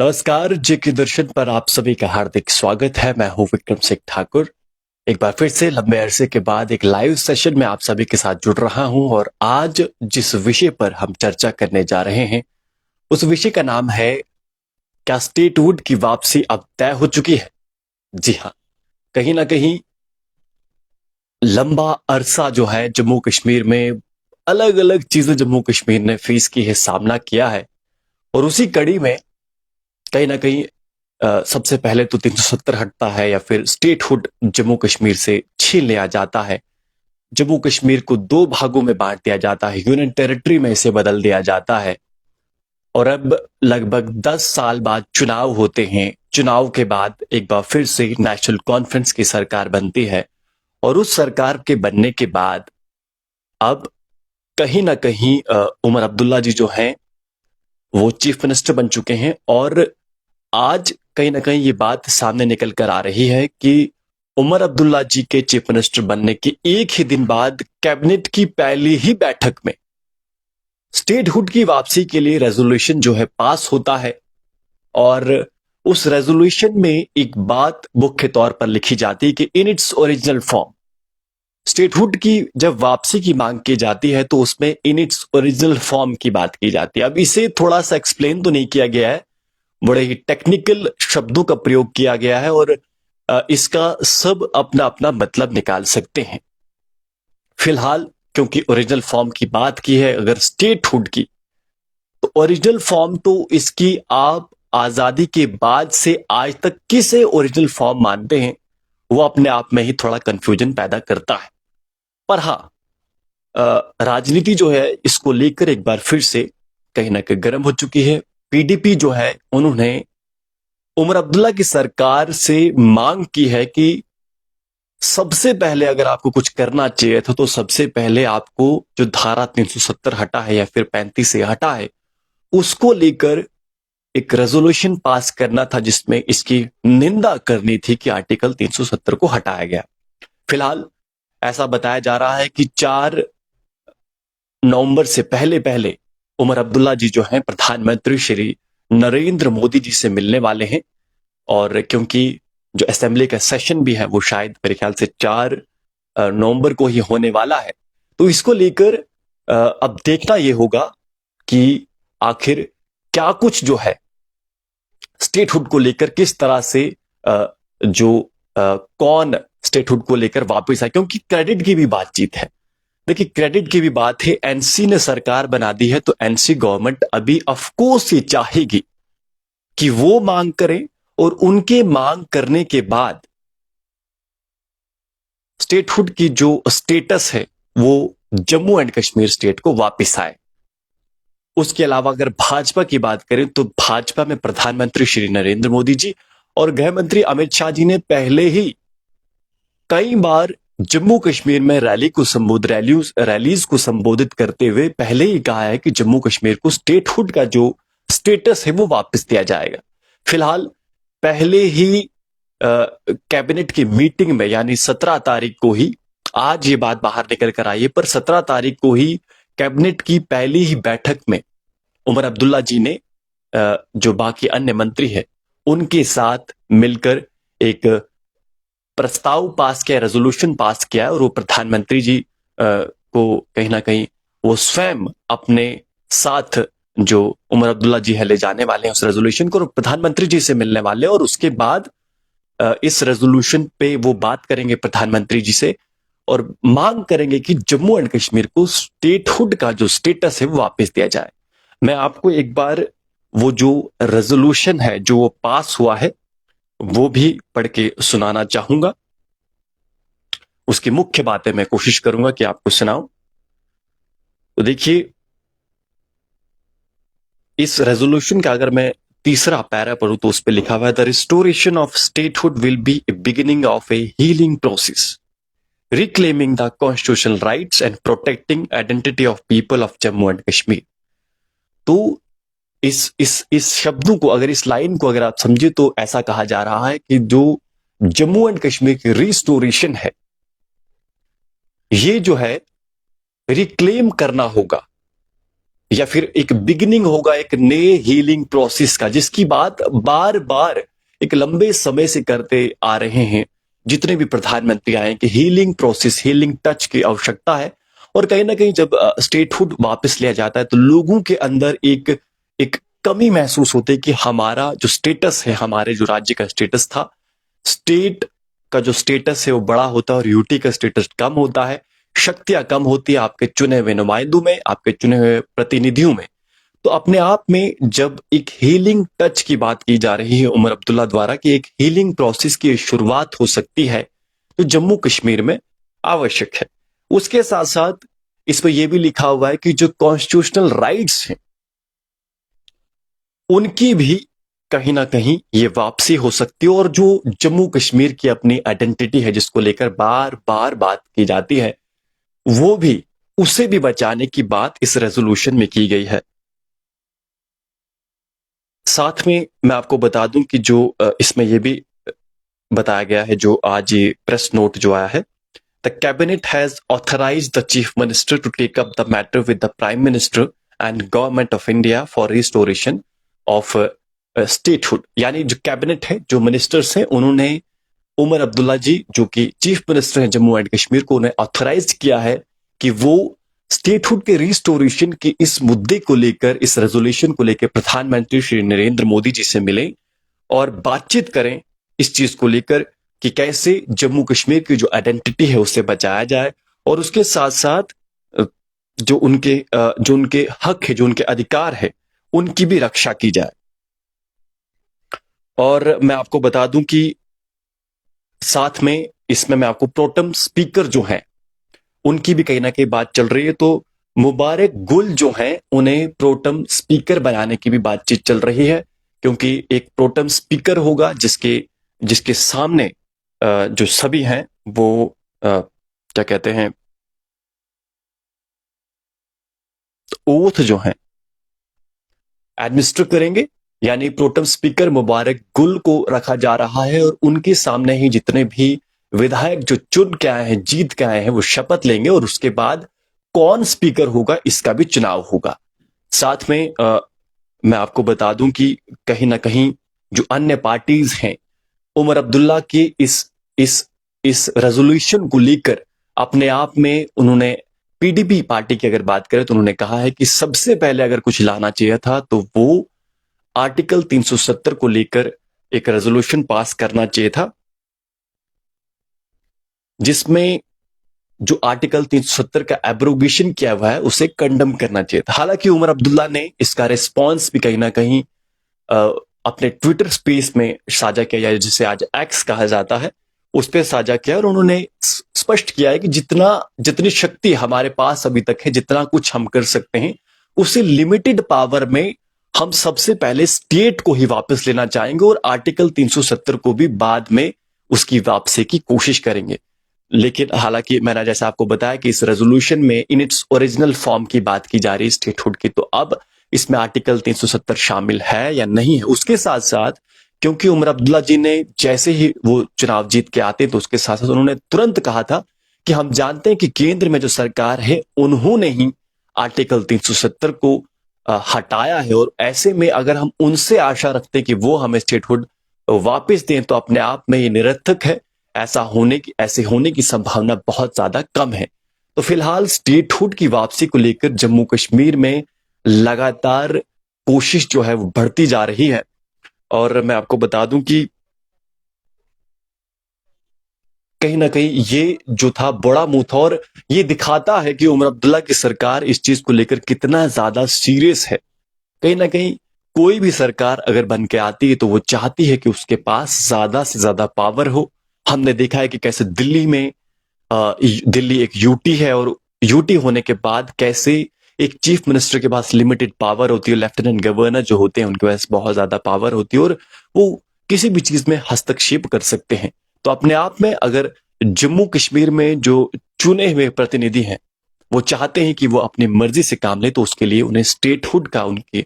नमस्कार, जेके दर्शन पर आप सभी का हार्दिक स्वागत है। मैं हूं विक्रम सिंह ठाकुर। एक बार फिर से लंबे अरसे के बाद एक लाइव सेशन में आप सभी के साथ जुड़ रहा हूं और आज जिस विषय पर हम चर्चा करने जा रहे हैं उस विषय का नाम है, क्या स्टेटहुड की वापसी अब तय हो चुकी है? जी हां, कहीं ना कहीं लंबा अरसा जो है जम्मू कश्मीर में अलग अलग चीजें जम्मू कश्मीर ने फेस की है, सामना किया है। और उसी कड़ी में कहीं ना कहीं सबसे पहले तो 370 हटता है या फिर स्टेटहुड जम्मू कश्मीर से छीन लिया जाता है। जम्मू कश्मीर को दो भागों में बांट दिया जाता है, यूनियन टेरिटरी में इसे बदल दिया जाता है। और अब लगभग 10 साल बाद चुनाव होते हैं। चुनाव के बाद एक बार फिर से नेशनल कॉन्फ्रेंस की सरकार बनती है और उस सरकार के बनने के बाद अब कहीं ना कहीं उमर अब्दुल्ला जी जो हैं वो चीफ मिनिस्टर बन चुके हैं। और आज कहीं ना कहीं ये बात सामने निकल कर आ रही है कि उमर अब्दुल्ला जी के चीफ मिनिस्टर बनने के एक ही दिन बाद कैबिनेट की पहली ही बैठक में स्टेटहुड की वापसी के लिए रेजोल्यूशन जो है पास होता है। और उस रेजोल्यूशन में एक बात मुख्य तौर पर लिखी जाती है कि in its original form statehood की जब वापसी की मांग की जाती है तो उसमें इन इट्स ओरिजिनल फॉर्म की बात की जाती है। अब इसे थोड़ा सा एक्सप्लेन तो नहीं किया गया है, बड़े ही टेक्निकल शब्दों का प्रयोग किया गया है और इसका सब अपना अपना मतलब निकाल सकते हैं। फिलहाल क्योंकि ओरिजिनल फॉर्म की बात की है अगर स्टेटहुड की, तो ओरिजिनल फॉर्म तो इसकी आप आजादी के बाद से आज तक किसे ओरिजिनल फॉर्म मानते हैं वो अपने आप में ही थोड़ा कंफ्यूजन पैदा करता है। पर हाँ, राजनीति जो है इसको लेकर एक बार फिर से कहीं ना कहीं गर्म हो चुकी है। पीडीपी जो है उन्होंने उमर अब्दुल्ला की सरकार से मांग की है कि सबसे पहले अगर आपको कुछ करना चाहिए था तो सबसे पहले आपको जो धारा 370 हटा है या फिर 35 से हटा है उसको लेकर एक रेजोल्यूशन पास करना था जिसमें इसकी निंदा करनी थी कि आर्टिकल 370 को हटाया गया। फिलहाल ऐसा बताया जा रहा है कि 4 नवंबर से पहले पहले उमर अब्दुल्ला जी जो हैं प्रधानमंत्री श्री नरेंद्र मोदी जी से मिलने वाले हैं। और क्योंकि जो असेंबली का सेशन भी है वो शायद मेरे ख्याल से 4 नवंबर को ही होने वाला है, तो इसको लेकर अब देखना यह होगा कि आखिर क्या कुछ जो है स्टेटहुड को लेकर किस तरह से कौन स्टेटहुड को लेकर वापस आए, क्योंकि क्रेडिट की भी बातचीत है। देखिए, क्रेडिट की भी बात है। एनसी ने सरकार बना दी है तो एनसी गवर्नमेंट अभी ऑफकोर्स ये चाहेगी कि वो मांग करें और उनके मांग करने के बाद स्टेटहुड की जो स्टेटस है वो जम्मू एंड कश्मीर स्टेट को वापस आए। उसके अलावा अगर भाजपा की बात करें तो भाजपा में प्रधानमंत्री श्री नरेंद्र मोदी जी और गृह मंत्री अमित शाह जी ने पहले ही कई बार जम्मू कश्मीर में रैलीज को संबोधित करते हुए पहले ही कहा है कि जम्मू कश्मीर को स्टेटहुड का जो स्टेटस है वो वापस दिया जाएगा। फिलहाल पहले ही कैबिनेट की मीटिंग में यानी 17 तारीख को ही, आज ये बात बाहर निकल कर आई है, पर 17 तारीख को ही कैबिनेट की पहली ही बैठक में उमर अब्दुल्ला जी ने जो बाकी अन्य मंत्री है उनके साथ मिलकर एक प्रस्ताव पास किया, रेजोल्यूशन पास किया और वो प्रधानमंत्री जी को कहीं ना कहीं वो स्वयं अपने साथ जो उमर अब्दुल्ला जी है ले जाने वाले हैं उस रेजोल्यूशन को, और प्रधानमंत्री जी से मिलने वाले और उसके बाद इस रेजोल्यूशन पे वो बात करेंगे प्रधानमंत्री जी से और मांग करेंगे कि जम्मू एंड कश्मीर को स्टेटहुड का जो स्टेटस है वो वापस दिया जाए। मैं आपको एक बार वो जो रेजोल्यूशन है जो वो पास हुआ है वो भी पढ़ के सुनाना चाहूंगा। उसकी मुख्य बातें मैं कोशिश करूंगा कि आपको सुनाऊं। तो देखिए, इस रेजोल्यूशन का अगर मैं तीसरा पैरा पढ़ूं तो उस पर लिखा हुआ है, the restoration of statehood will be A beginning of A healing process reclaiming the constitutional rights and protecting identity of people of Jammu and Kashmir। तो इस शब्दों को अगर इस लाइन को अगर आप समझे तो ऐसा कहा जा रहा है कि जो जम्मू एंड कश्मीर की रिस्टोरेशन है ये जो है रिक्लेम करना होगा, या फिर एक बिगिनिंग होगा एक नए हीलिंग प्रोसेस का, जिसकी बात बार बार एक लंबे समय से करते आ रहे हैं जितने भी प्रधानमंत्री आए कि हीलिंग प्रोसेस, हीलिंग टच की आवश्यकता है। और कहीं ना कहीं जब स्टेटहुड वापस लिया जाता है तो लोगों के अंदर एक एक कमी महसूस होती है कि हमारा जो स्टेटस है, हमारे जो राज्य का स्टेटस था, स्टेट का जो स्टेटस है वो बड़ा होता है और यूटी का स्टेटस कम होता है, शक्तियां कम होती है आपके चुने हुए नुमाइंदों में, आपके चुने हुए प्रतिनिधियों में। तो अपने आप में जब एक हीलिंग टच की बात की जा रही है उमर अब्दुल्ला द्वारा कि एक हीलिंग प्रोसेस की शुरुआत हो सकती है, तो जम्मू कश्मीर में आवश्यक है। उसके साथ साथ इस पर यह भी लिखा हुआ है कि जो कॉन्स्टिट्यूशनल राइट्स हैं उनकी भी कहीं ना कहीं ये वापसी हो सकती है, और जो जम्मू कश्मीर की अपनी आइडेंटिटी है जिसको लेकर बार बार बात की जाती है, वो भी, उसे भी बचाने की बात इस रेजोल्यूशन में की गई है। साथ में मैं आपको बता दूं कि जो इसमें यह भी बताया गया है, जो आज ये प्रेस नोट जो आया है, the cabinet has authorise the chief minister to take up the matter with the prime minister and government of India for restoration of statehood. यानी जो कैबिनेट है, जो मिनिस्टर्स हैं, उन्होंने उमर अब्दुल्ला जी जो कि चीफ मिनिस्टर हैं जम्मू एंड कश्मीर को, उन्हें ऑथराइज किया है कि वो स्टेटहुड के रिस्टोरेशन के इस मुद्दे को लेकर, इस रेजोल्यूशन को लेकर प्रधानमंत्री श्री नरेंद्र मोदी जी से मिलें और बातचीत करें इस चीज को लेकर कि कैसे जम्मू कश्मीर की जो आइडेंटिटी है उसे बचाया जाए, और उसके साथ साथ जो उनके हक है, जो उनके अधिकार है, उनकी भी रक्षा की जाए। और मैं आपको बता दूं कि साथ में इसमें मैं आपको प्रोटम स्पीकर जो हैं उनकी भी कहीं ना कहीं बात चल रही है। तो मुबारक गुल जो हैं उन्हें प्रोटम स्पीकर बनाने की भी बातचीत चल रही है, क्योंकि एक प्रोटम स्पीकर होगा जिसके जिसके सामने जो सभी हैं वो क्या कहते हैं, ओथ जो है एडमिनिस्टर करेंगे। यानी प्रोटम स्पीकर मुबारक गुल को रखा जा रहा है और उनके सामने ही जितने भी विधायक जो चुन के आए हैं, जीत के आए हैं, वो शपथ लेंगे और उसके बाद कौन स्पीकर होगा इसका भी चुनाव होगा। साथ में मैं आपको बता दूं कि कहीं ना कहीं जो अन्य पार्टीज हैं, उमर अब्दुल्ला के इस रेजोल्यूशन को लेकर अपने आप में उन्होंने, पीडीपी पार्टी की अगर बात करें तो उन्होंने कहा है कि सबसे पहले अगर कुछ लाना चाहिए था तो वो आर्टिकल 370 को लेकर एक रेजोल्यूशन पास करना चाहिए था, जिसमें जो आर्टिकल 370 का एब्रोगेशन किया हुआ है उसे कंडम करना चाहिए था। हालांकि उमर अब्दुल्ला ने इसका रिस्पॉन्स भी कहीं ना कहीं अपने ट्विटर स्पेस में साझा किया, जिसे आज एक्स कहा जाता है, उस पर साझा किया और उन्होंने स्पष्ट किया है कि जितनी शक्ति हमारे पास अभी तक है, जितना कुछ हम कर सकते हैं, उसे लिमिटेड पावर में हम सबसे पहले स्टेट को ही वापस लेना चाहेंगे और आर्टिकल 370 को भी बाद में उसकी वापसी की कोशिश करेंगे। लेकिन हालांकि मैंने जैसा आपको बताया कि इस रेजोल्यूशन में इन इट्स ओरिजिनल फॉर्म की बात की जा रही है स्टेटहुड की, तो अब इसमें आर्टिकल 370 शामिल है या नहीं है। उसके साथ साथ क्योंकि उमर अब्दुल्ला जी ने जैसे ही वो चुनाव जीत के आते तो उसके साथ साथ उन्होंने तुरंत कहा था कि हम जानते हैं कि केंद्र में जो सरकार है उन्होंने ही आर्टिकल 370 को हटाया है, और ऐसे में अगर हम उनसे आशा रखते हैं कि वो हमें स्टेटहुड वापस दें तो अपने आप में ये निरर्थक है। ऐसे होने की संभावना बहुत ज्यादा कम है। तो फिलहाल स्टेटहुड की वापसी को लेकर जम्मू कश्मीर में लगातार कोशिश जो है वो बढ़ती जा रही है। और मैं आपको बता दूं कि कहीं ना कहीं ये जो था बड़ा मुंह था, और ये दिखाता है कि उमर अब्दुल्ला की सरकार इस चीज को लेकर कितना ज्यादा सीरियस है। कहीं ना कहीं कोई भी सरकार अगर बन के आती है तो वो चाहती है कि उसके पास ज्यादा से ज्यादा पावर हो। हमने देखा है कि कैसे दिल्ली एक यूटी है, और यूटी होने के बाद कैसे एक चीफ मिनिस्टर के पास लिमिटेड पावर होती है, लेफ्टिनेंट गवर्नर जो होते हैं उनके पास बहुत ज्यादा पावर होती है और वो किसी भी चीज में हस्तक्षेप कर सकते हैं। तो अपने आप में अगर जम्मू कश्मीर में जो चुने हुए प्रतिनिधि हैं वो चाहते हैं कि वो अपनी मर्जी से काम ले, तो उसके लिए उन्हें स्टेटहुड का, उनकी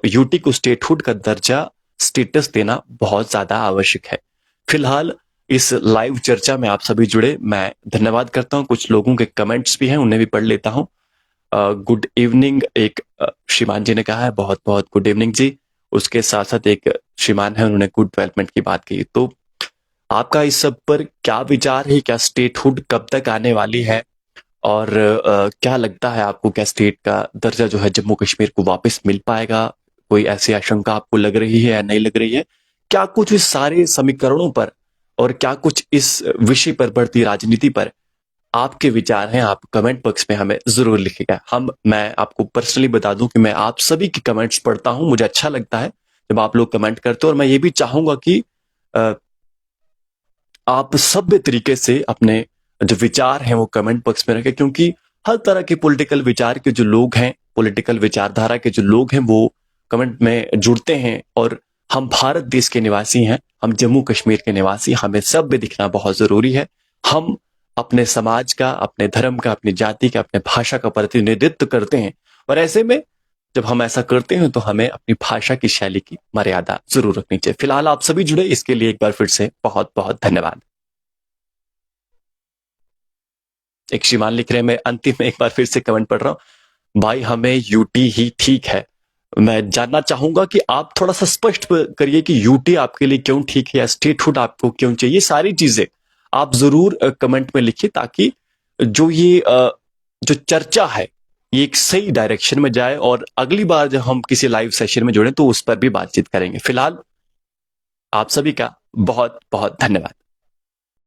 यूटी को स्टेटहुड का दर्जा, स्टेटस देना बहुत ज्यादा आवश्यक है। फिलहाल इस लाइव चर्चा में आप सभी जुड़े, मैं धन्यवाद करता हूं। कुछ लोगों के कमेंट्स भी हैं, उन्हें भी पढ़ लेता हूं। गुड इवनिंग एक श्रीमान जी ने कहा है, बहुत बहुत गुड इवनिंग जी। उसके साथ साथ एक श्रीमान है, उन्होंने गुड डेवलपमेंट की बात की। तो आपका इस सब पर क्या विचार है? क्या स्टेटहुड कब तक आने वाली है? और क्या लगता है आपको, क्या स्टेट का दर्जा जो है जम्मू कश्मीर को वापस मिल पाएगा? कोई ऐसी आशंका आपको लग रही है या नहीं लग रही है? क्या कुछ इस सारे समीकरणों पर और क्या कुछ इस विषय पर, बढ़ती राजनीति पर आपके विचार हैं? आप कमेंट बॉक्स में हमें जरूर लिखिएगा। मैं आपको पर्सनली बता दूं कि मैं आप सभी के कमेंट्स पढ़ता हूं, मुझे अच्छा लगता है जब आप लोग कमेंट करते हो, और मैं ये भी चाहूंगा कि आप सभ्य तरीके से अपने जो विचार हैं वो कमेंट बॉक्स में रखें, क्योंकि हर तरह के पॉलिटिकल विचार के जो लोग हैं, पॉलिटिकल विचारधारा के जो लोग हैं, वो कमेंट में जुड़ते हैं। और हम भारत देश के निवासी हैं, हम जम्मू कश्मीर के निवासी, हमें सभ्य दिखना बहुत जरूरी है। हम अपने समाज का, अपने धर्म का, अपनी जाति का, अपने भाषा का प्रतिनिधित्व करते हैं, और ऐसे में जब हम ऐसा करते हैं तो हमें अपनी भाषा की शैली की मर्यादा जरूर रखनी चाहिए। फिलहाल आप सभी जुड़े, इसके लिए एक बार फिर से बहुत बहुत धन्यवाद। एक श्रीमान लिख रहे हैं, मैं अंतिम में एक बार फिर से कमेंट पढ़ रहा हूं, भाई हमें यूटी ही ठीक है। मैं जानना चाहूंगा कि आप थोड़ा सा स्पष्ट करिए कि यूटी आपके लिए क्यों ठीक है, या स्टेटहुड आपको क्यों चाहिए। सारी चीजें आप जरूर कमेंट में लिखिए, ताकि जो ये जो चर्चा है ये एक सही डायरेक्शन में जाए, और अगली बार जब हम किसी लाइव सेशन में जुड़े तो उस पर भी बातचीत करेंगे। फिलहाल आप सभी का बहुत बहुत धन्यवाद।